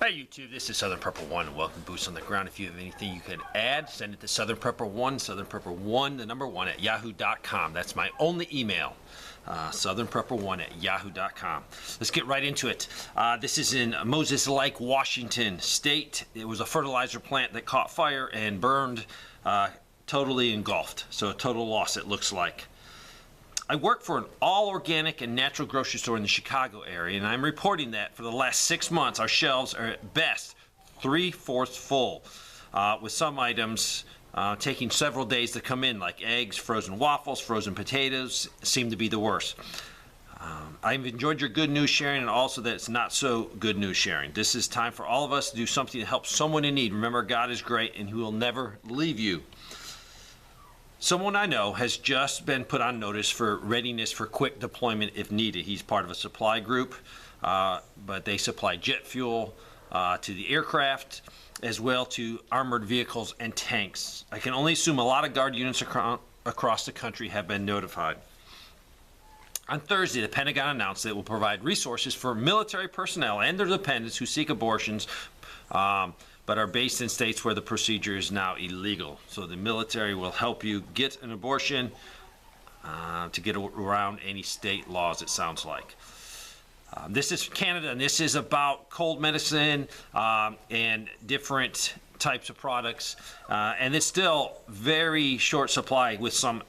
Hey YouTube, this is Southern Purple 1 and welcome to Boots on the Ground. If you have anything you could add, send it to Southern Purple 1, Southern Purple 1, the number 1 at yahoo.com. That's my only email, Southern Purple 1 at yahoo.com. Let's get right into it. This is in Moses Lake, Washington State. It was a fertilizer plant that caught fire and burned, totally engulfed. So a total loss, it looks like. I work for an all-organic and natural grocery store in the Chicago area, and I'm reporting that for the last 6 months, our shelves are at best 3/4 full, with some items taking several days to come in, like eggs, frozen waffles, frozen potatoes seem to be the worst. I've enjoyed your good news sharing and also that it's not so good news sharing. This is time for all of us to do something to help someone in need. Remember, God is great and He will never leave you. Someone I know has just been put on notice for readiness for quick deployment if needed. He's part of a supply group, but they supply jet fuel to the aircraft as well to armored vehicles and tanks. I can only assume a lot of Guard units across the country have been notified. On Thursday, the Pentagon announced that it will provide resources for military personnel and their dependents who seek abortions, but are based in states where the procedure is now illegal. So the military will help you get an abortion to get around any state laws, it sounds like. This is Canada, and this is about cold medicine and different types of products. And it's still very short supply with some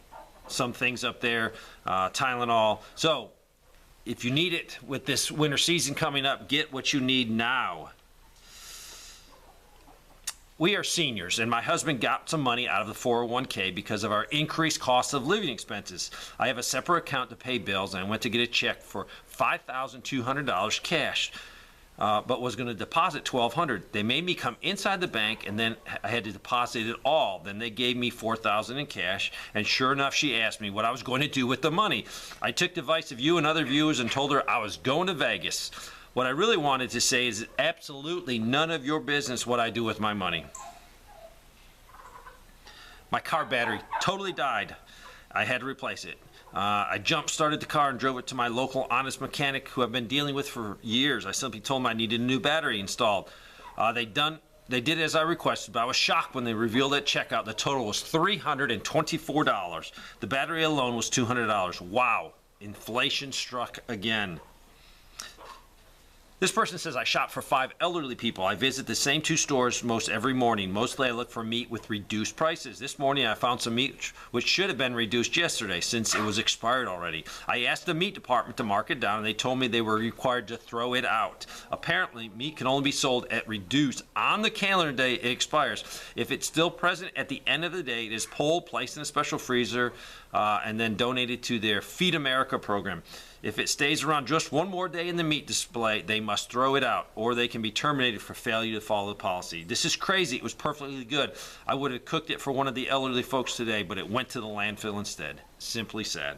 things up there, Tylenol. So if you need it with this winter season coming up, get what you need now. We are seniors, and my husband got some money out of the 401k because of our increased cost of living expenses. I have a separate account to pay bills, and I went to get a check for $5,200 cash, but was going to deposit $1,200. They made me come inside the bank, and then I had to deposit it all. Then they gave me $4,000 in cash, and sure enough, she asked me what I was going to do with the money. I took the advice of you and other viewers and told her I was going to Vegas. What I really wanted to say is absolutely none of your business what I do with my money. My car battery totally died. I had to replace it. I jump-started the car and drove it to my local honest mechanic who I've been dealing with for years. I simply told him I needed a new battery installed. They did as I requested, but I was shocked when they revealed at checkout the total was $324. The battery alone was $200. Wow, inflation struck again. This person says, I shop for 5 elderly people. I visit the same 2 stores most every morning. Mostly I look for meat with reduced prices. This morning I found some meat which should have been reduced yesterday since it was expired already. I asked the meat department to mark it down and they told me they were required to throw it out. Apparently meat can only be sold at reduced on the calendar day it expires. If it's still present at the end of the day, it is pulled, placed in a special freezer, and then donated to their Feed America program. If it stays around just one more day in the meat display, they must throw it out, or they can be terminated for failure to follow the policy. This is crazy. It was perfectly good. I would have cooked it for one of the elderly folks today, but it went to the landfill instead. Simply sad.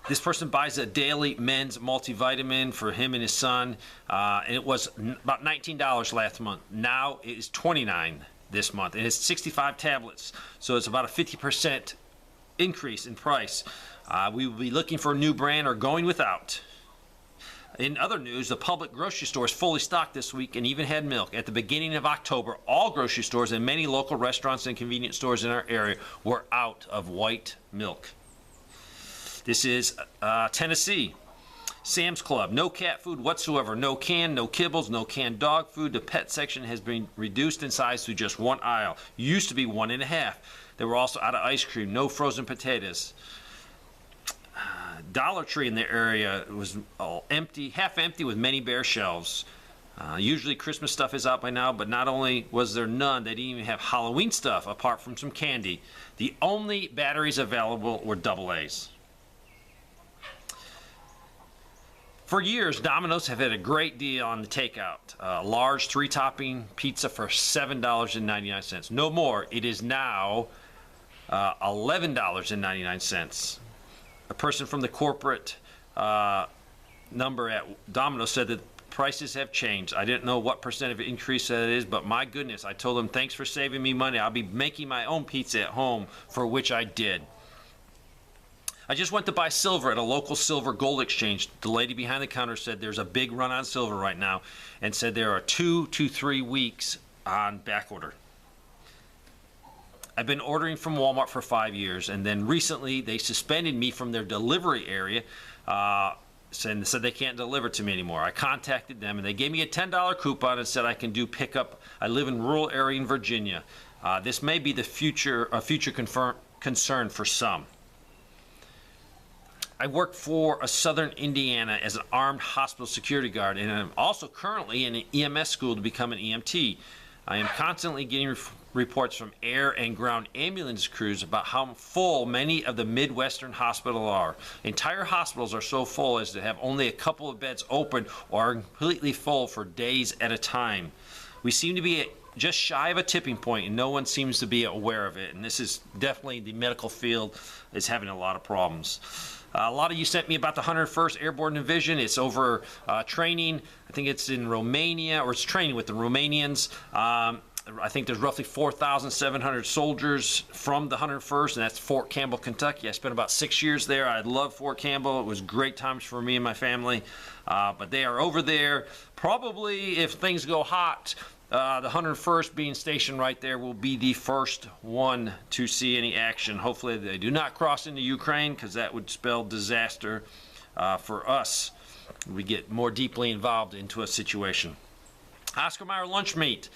This person buys a daily men's multivitamin for him and his son, and it was about $19 last month. Now it is $29 this month, and it's 65 tablets, so it's about a 50% increase in price. We will be looking for a new brand or going without. In other news, the public grocery store is fully stocked this week and even had milk. At the beginning of October, all grocery stores and many local restaurants and convenience stores in our area were out of white milk. This is Tennessee. Sam's Club, no cat food whatsoever, no can, no kibbles, no canned dog food. The pet section has been reduced in size to just 1 aisle. Used to be 1.5. They were also out of ice cream, no frozen potatoes. Dollar Tree in the area was all empty, half empty with many bare shelves. Usually Christmas stuff is out by now, but not only was there none, they didn't even have Halloween stuff apart from some candy. The only batteries available were AA's. For years, Domino's have had a great deal on the takeout. Large 3-topping pizza for $7.99. No more. It is now $11.99. A person from the corporate number at Domino's said that prices have changed. I didn't know what percent of increase that is, but my goodness, I told them, thanks for saving me money. I'll be making my own pizza at home, for which I did. I just went to buy silver at a local silver gold exchange. The lady behind the counter said there's a big run on silver right now and said there are 2 to 3 weeks on back order. I've been ordering from Walmart for 5 years, and then recently they suspended me from their delivery area, and said they can't deliver to me anymore. I contacted them, and they gave me a $10 coupon and said I can do pickup. I live in rural area in Virginia. This may be a future concern for some. I work for a Southern Indiana as an armed hospital security guard, and I'm also currently in an EMS school to become an EMT. I am constantly getting reports from air and ground ambulance crews about how full many of the Midwestern hospitals are. Entire hospitals are so full as to have only a couple of beds open or are completely full for days at a time. We seem to be just shy of a tipping point, and no one seems to be aware of it. And this is definitely, the medical field is having a lot of problems. A lot of you sent me about the 101st Airborne Division. It's over training. I think it's in Romania, or it's training with the Romanians. I think there's roughly 4,700 soldiers from the 101st, and that's Fort Campbell, Kentucky. I spent about 6 years there. I love Fort Campbell. It was great times for me and my family. But they are over there. Probably, if things go hot, the 101st being stationed right there will be the first one to see any action. Hopefully they do not cross into Ukraine, because that would spell disaster for us. We get more deeply involved into a situation. Oscar Mayer lunch meat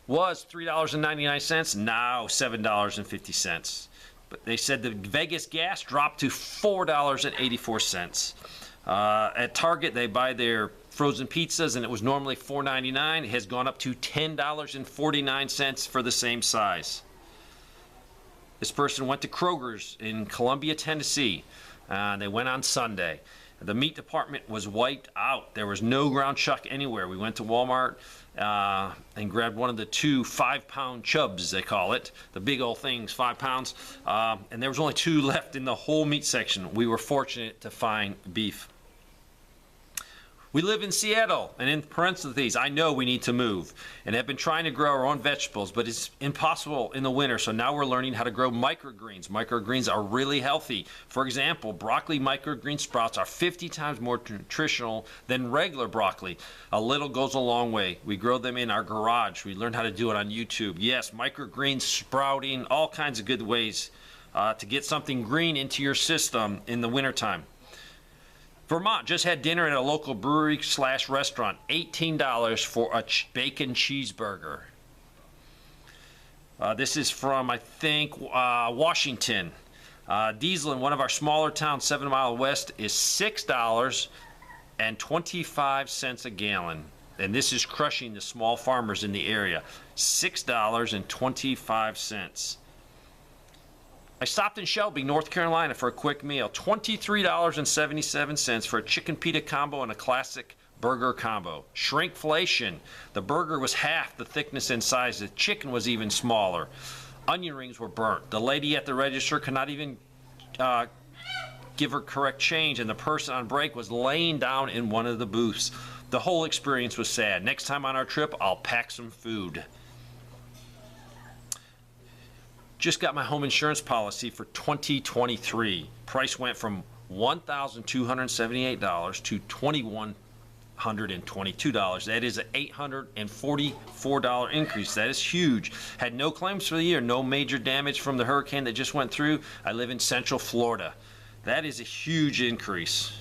was $3.99, now $7.50. But they said the Vegas gas dropped to $4.84. At Target, they buy their frozen pizzas, and it was normally $4.99. It has gone up to $10.49 for the same size. This person went to Kroger's in Columbia, Tennessee. They went on Sunday. The meat department was wiped out. There was no ground chuck anywhere. We went to Walmart and grabbed one of the 2 5-pound chubs, they call it. The big old things, 5 pounds. And there was only 2 left in the whole meat section. We were fortunate to find beef. We live in Seattle, and in parentheses, I know we need to move, and have been trying to grow our own vegetables, but it's impossible in the winter, so now we're learning how to grow microgreens. Microgreens are really healthy. For example, broccoli microgreen sprouts are 50 times more nutritional than regular broccoli. A little goes a long way. We grow them in our garage. We learned how to do it on YouTube. Yes, microgreens, sprouting, all kinds of good ways to get something green into your system in the wintertime. Vermont just had dinner at a local brewery/restaurant. $18 for a bacon cheeseburger. This is from, I think, Washington. Diesel in one of our smaller towns 7 miles west is $6.25 a gallon. And this is crushing the small farmers in the area. $6.25. I stopped in Shelby, North Carolina for a quick meal. $23.77 for a chicken pita combo and a classic burger combo. Shrinkflation. The burger was half the thickness and size. The chicken was even smaller. Onion rings were burnt. The lady at the register could not even give her correct change, and the person on break was laying down in one of the booths. The whole experience was sad. Next time on our trip, I'll pack some food. Just got my home insurance policy for 2023. Price went from $1,278 to $2,122. That is an $844 increase. That is huge. Had no claims for the year, no major damage from the hurricane that just went through. I live in Central Florida. That is a huge increase.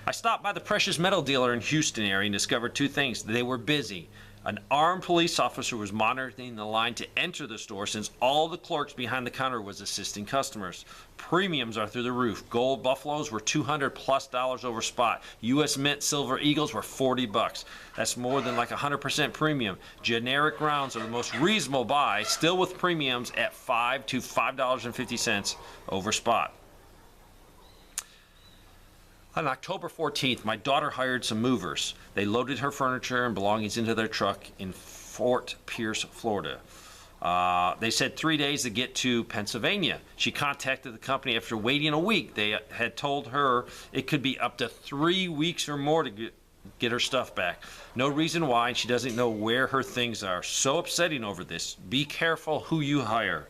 I stopped by the precious metal dealer in Houston area and discovered 2 things. They were busy. An armed police officer was monitoring the line to enter the store, since all the clerks behind the counter was assisting customers. Premiums are through the roof. Gold buffaloes were $200+ over spot. U.S. Mint silver eagles were $40. That's more than like 100% premium. Generic rounds are the most reasonable buy, still with premiums at $5 to $5.50 over spot. On October 14th, my daughter hired some movers. They loaded her furniture and belongings into their truck in Fort Pierce, Florida. They said 3 days to get to Pennsylvania. She contacted the company after waiting a week. They had told her it could be up to 3 weeks or more to get her stuff back. No reason why, and she doesn't know where her things are. So upsetting over this. Be careful who you hire.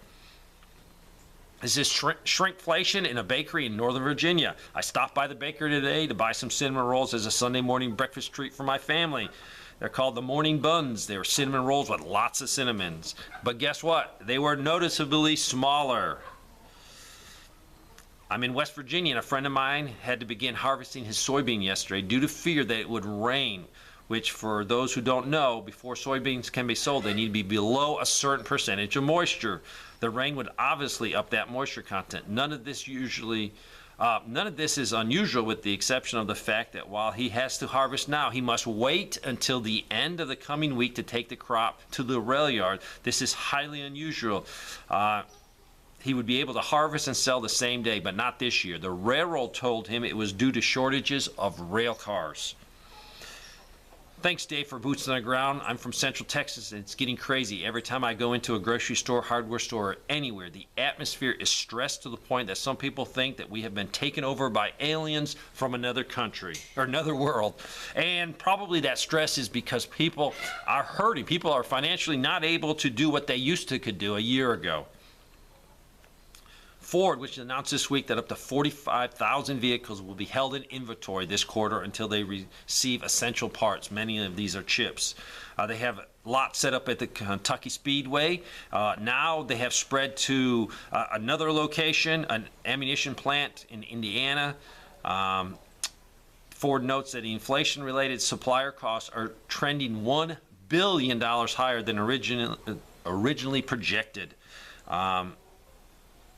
This is shrinkflation in a bakery in Northern Virginia. I stopped by the bakery today to buy some cinnamon rolls as a Sunday morning breakfast treat for my family. They're called the morning buns. They were cinnamon rolls with lots of cinnamons. But guess what? They were noticeably smaller. I'm in West Virginia, and a friend of mine had to begin harvesting his soybean yesterday due to fear that it would rain, which, for those who don't know, before soybeans can be sold, they need to be below a certain percentage of moisture. The rain would obviously up that moisture content. None of this is unusual, with the exception of the fact that while he has to harvest now, he must wait until the end of the coming week to take the crop to the rail yard. This is highly unusual. He would be able to harvest and sell the same day, but not this year. The railroad told him it was due to shortages of rail cars. Thanks, Dave, for Boots on the Ground. I'm from Central Texas, and it's getting crazy. Every time I go into a grocery store, hardware store, or anywhere, the atmosphere is stressed to the point that some people think that we have been taken over by aliens from another country or another world. And probably that stress is because people are hurting. People are financially not able to do what they used to could do a year ago. Ford, which announced this week that up to 45,000 vehicles will be held in inventory this quarter until they receive essential parts. Many of these are chips. They have lots set up at the Kentucky Speedway. Now they have spread to another location, an ammunition plant in Indiana. Ford notes that the inflation-related supplier costs are trending $1 billion higher than originally projected.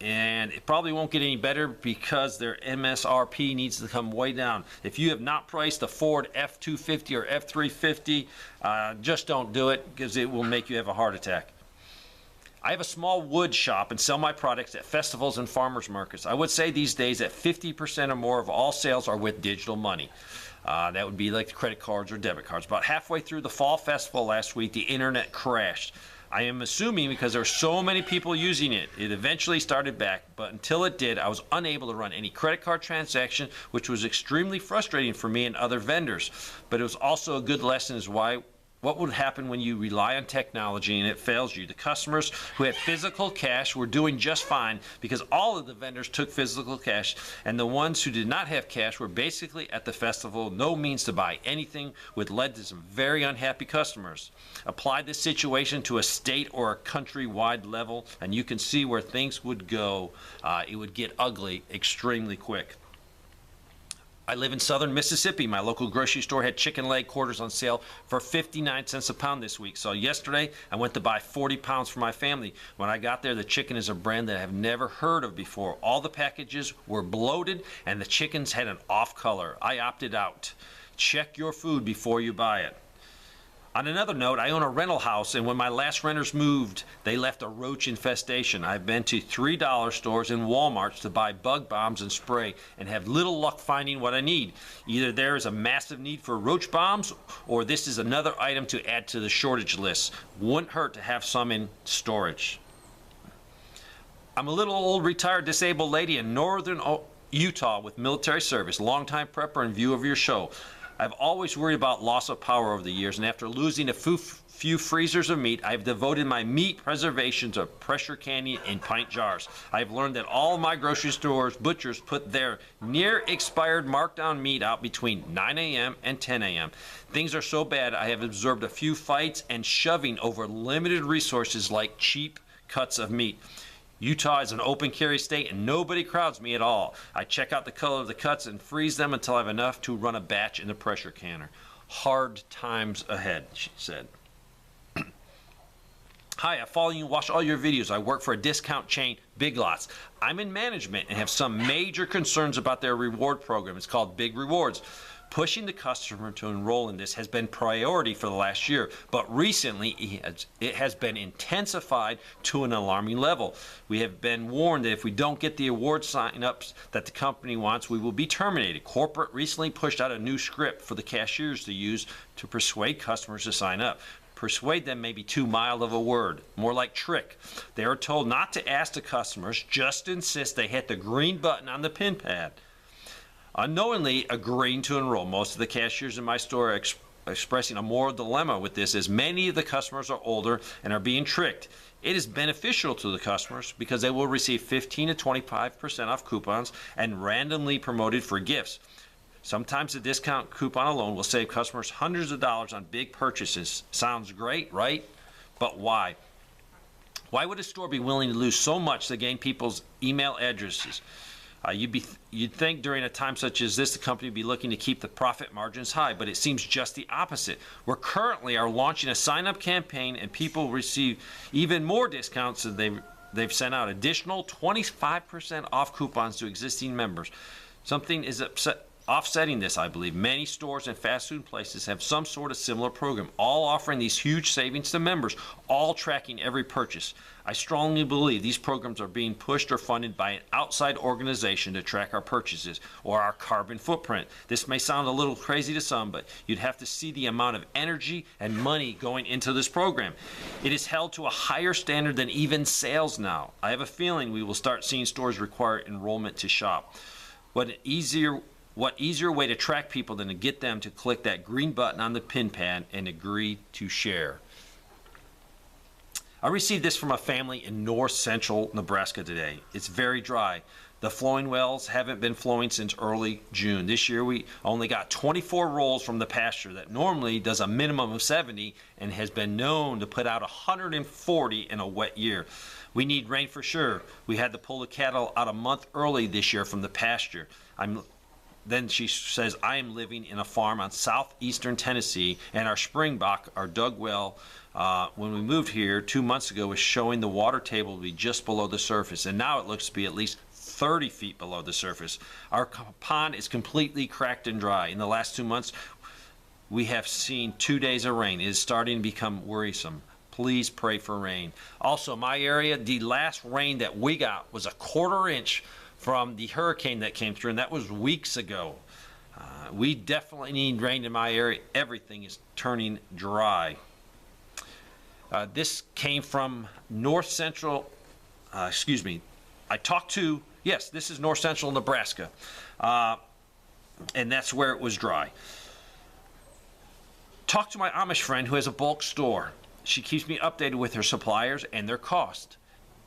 And it probably won't get any better because their MSRP needs to come way down. If you have not priced a Ford F-250 or F-350, just don't do it, because it will make you have a heart attack. I have a small wood shop and sell my products at festivals and farmers markets. I would say these days that 50% or more of all sales are with digital money. That would be like the credit cards or debit cards. About halfway through the fall festival last week, the internet crashed. I am assuming because there are so many people using it, it eventually started back, but until it did, I was unable to run any credit card transaction, which was extremely frustrating for me and other vendors. But it was also a good lesson as what would happen when you rely on technology and it fails you. The customers who had physical cash were doing just fine because all of the vendors took physical cash, and the ones who did not have cash were basically at the festival, no means to buy anything, which led to some very unhappy customers. Apply this situation to a state or a country-wide level, and you can see where things would go. It would get ugly extremely quick. I live in southern Mississippi. My local grocery store had chicken leg quarters on sale for 59 cents a pound this week. So yesterday, I went to buy 40 pounds for my family. When I got there, the chicken is a brand that I have never heard of before. All the packages were bloated, and the chickens had an off color. I opted out. Check your food before you buy it. On another note, I own a rental house, and when my last renters moved, they left a roach infestation. I've been to $3 stores and Walmarts to buy bug bombs and spray and have little luck finding what I need. Either there is a massive need for roach bombs, or this is another item to add to the shortage list. Wouldn't hurt to have some in storage. I'm a little old retired disabled lady in northern Utah with military service, longtime prepper in view of your show. I've always worried about loss of power over the years, and after losing a few freezers of meat, I've devoted my meat preservation to pressure canning in pint jars. I've learned that all my grocery stores' butchers put their near-expired markdown meat out between 9 a.m. and 10 a.m. Things are so bad, I have observed a few fights and shoving over limited resources like cheap cuts of meat. Utah is an open carry state and nobody crowds me at all. I check out the color of the cuts and freeze them until I have enough to run a batch in the pressure canner. Hard times ahead, she said. Hi, I follow you and watch all your videos. I work for a discount chain, Big Lots. I'm in management and have some major concerns about their reward program. It's called Big Rewards. Pushing the customer to enroll in this has been priority for the last year, but recently it has been intensified to an alarming level. We have been warned that if we don't get the award sign-ups that the company wants, we will be terminated. Corporate recently pushed out a new script for the cashiers to use to persuade customers to sign up. Persuade them may be too mild of a word, more like trick. They are told not to ask the customers, just insist they hit the green button on the pin pad. Unknowingly agreeing to enroll. Most of the cashiers in my store are expressing a moral dilemma with this, as many of the customers are older and are being tricked. It is beneficial to the customers because they will receive 15 to 25% off coupons and randomly promoted for gifts. Sometimes the discount coupon alone will save customers hundreds of dollars on big purchases. Sounds great, right? But why? Why would a store be willing to lose so much to gain people's email addresses? You'd think during a time such as this, the company would be looking to keep the profit margins high, but it seems just the opposite. We're currently launching a sign-up campaign, and people receive even more discounts than they've sent out. Additional 25% off coupons to existing members. Something is offsetting this, I believe. Many stores and fast food places have some sort of similar program, all offering these huge savings to members, all tracking every purchase. I strongly believe these programs are being pushed or funded by an outside organization to track our purchases or our carbon footprint. This may sound a little crazy to some, but you'd have to see the amount of energy and money going into this program. It is held to a higher standard than even sales now. I have a feeling we will start seeing stores require enrollment to shop. What easier way to track people than to get them to click that green button on the pin pad and agree to share? I received this from a family in north central Nebraska today. It's very dry. The flowing wells haven't been flowing since early June. This year we only got 24 rolls from the pasture that normally does a minimum of 70 and has been known to put out 140 in a wet year. We need rain for sure. We had to pull the cattle out a month early this year from the pasture. Then she says, I am living in a farm on southeastern Tennessee, and our springbok, our dug well, when we moved here 2 months ago, was showing the water table to be just below the surface, and now it looks to be at least 30 feet below the surface. Our pond is completely cracked and dry. In the last 2 months, we have seen 2 days of rain. It is starting to become worrisome. Please pray for rain. Also, my area, the last rain that we got was a 1/4 inch from the hurricane that came through, and that was weeks ago. We definitely need rain in my area. Everything is turning dry. This came from north central, this is north central Nebraska, and that's where it was dry. Talk to my Amish friend who has a bulk store. She keeps me updated with her suppliers and their cost.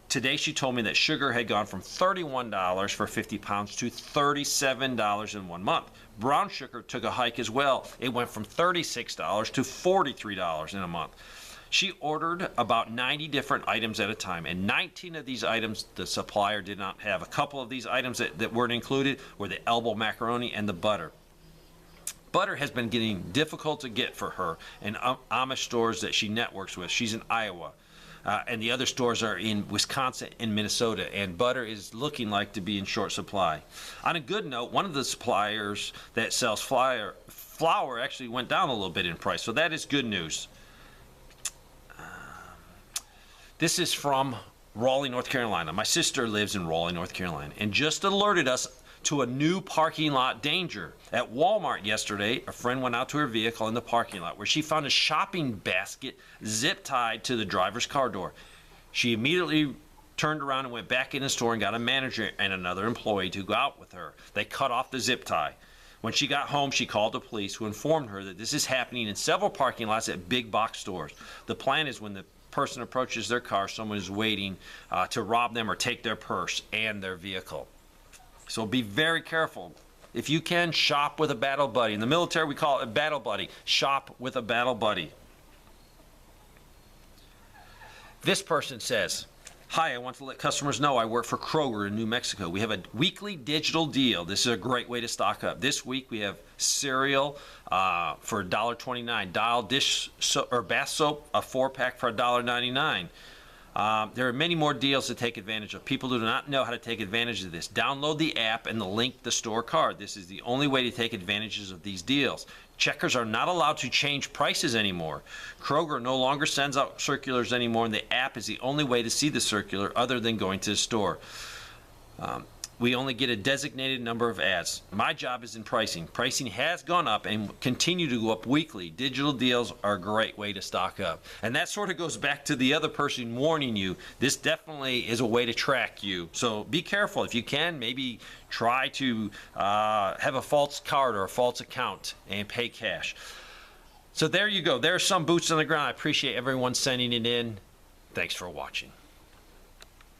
Today she told me that sugar had gone from $31 for 50 pounds to $37 in 1 month. Brown sugar took a hike as well. It went from $36 to $43 in a month. She ordered about 90 different items at a time, and 19 of these items the supplier did not have. A couple of these items that weren't included were the elbow macaroni and the butter. Butter has been getting difficult to get for her in Amish stores that she networks with. She's in Iowa. And the other stores are in Wisconsin and Minnesota, and butter is looking like to be in short supply. On a good note, one of the suppliers that sells flour actually went down a little bit in price, so that is good news. This is from Raleigh, North Carolina. My sister lives in Raleigh, North Carolina, and just alerted us to a new parking lot danger. At Walmart yesterday, a friend went out to her vehicle in the parking lot where she found a shopping basket zip tied to the driver's car door. She immediately turned around and went back in the store and got a manager and another employee to go out with her. They cut off the zip tie. When she got home, she called the police, who informed her that this is happening in several parking lots at big box stores. The plan is when the person approaches their car, someone is waiting to rob them or take their purse and their vehicle. So be very careful. If you can, shop with a battle buddy. In the military, we call it a battle buddy. Shop with a battle buddy. This person says, hi, I want to let customers know I work for Kroger in New Mexico. We have a weekly digital deal. This is a great way to stock up. This week we have cereal for $1.29. Dial dish or bath soap, a 4-pack for $1.99. There are many more deals to take advantage of. People do not know how to take advantage of this. Download the app and link the store card. This is the only way to take advantages of these deals. Checkers are not allowed to change prices anymore. Kroger no longer sends out circulars anymore, and the app is the only way to see the circular other than going to the store. We only get a designated number of ads. My job is in pricing. Pricing has gone up and continue to go up weekly. Digital deals are a great way to stock up. And that sort of goes back to the other person warning you. This definitely is a way to track you. So be careful. If you can, maybe try to have a false card or a false account and pay cash. So there you go. There's some boots on the ground. I appreciate everyone sending it in. Thanks for watching.